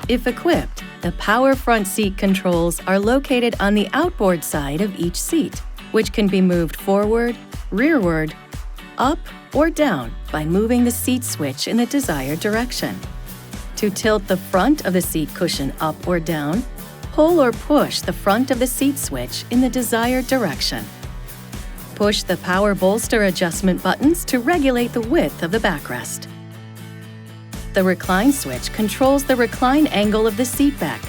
If equipped, the power front seat controls are located on the outboard side of each seat, which can be moved forward, rearward, up, or down by moving the seat switch in the desired direction. To tilt the front of the seat cushion up or down, pull or push the front of the seat switch in the desired direction. Push the power bolster adjustment buttons to regulate the width of the backrest. The recline switch controls the recline angle of the seat back,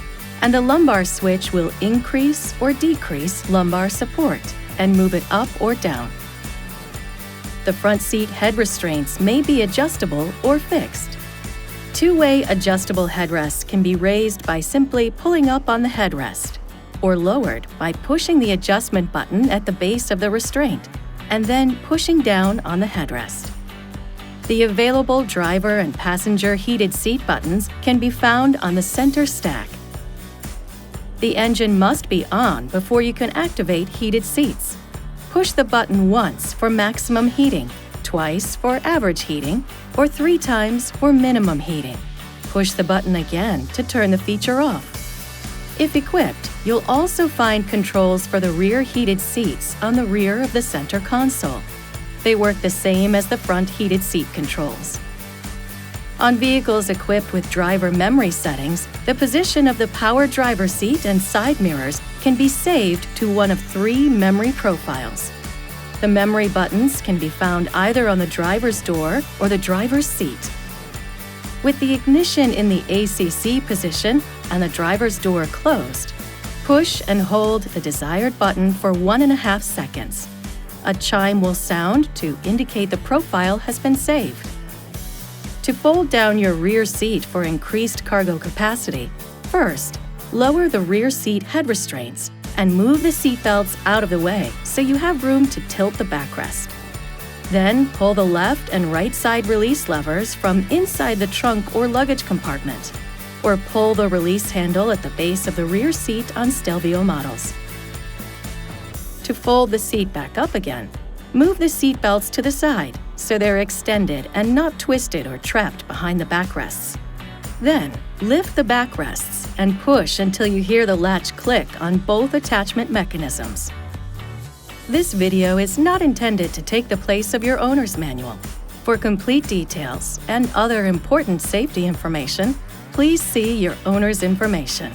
and the lumbar switch will increase or decrease lumbar support and move it up or down. The front seat head restraints may be adjustable or fixed. Two-way adjustable headrests can be raised by simply pulling up on the headrest, or lowered by pushing the adjustment button at the base of the restraint and then pushing down on the headrest. The available driver and passenger heated seat buttons can be found on the center stack. The engine must be on before you can activate heated seats. Push the button once for maximum heating, twice for average heating, or 3 times for minimum heating. Push the button again to turn the feature off. If equipped, you'll also find controls for the rear heated seats on the rear of the center console. They work the same as the front heated seat controls. On vehicles equipped with driver memory settings, the position of the power driver seat and side mirrors can be saved to one of 3 memory profiles. The memory buttons can be found either on the driver's door or the driver's seat. With the ignition in the ACC position and the driver's door closed, push and hold the desired button for 1.5 seconds. A chime will sound to indicate the profile has been saved. To fold down your rear seat for increased cargo capacity, first, lower the rear seat head restraints and move the seat belts out of the way so you have room to tilt the backrest. Then pull the left and right side release levers from inside the trunk or luggage compartment, or pull the release handle at the base of the rear seat on Stelvio models. To fold the seat back up again, move the seat belts to the side so they're extended and not twisted or trapped behind the backrests. Then, lift the backrests and push until you hear the latch click on both attachment mechanisms. This video is not intended to take the place of your owner's manual. For complete details and other important safety information, please see your owner's information.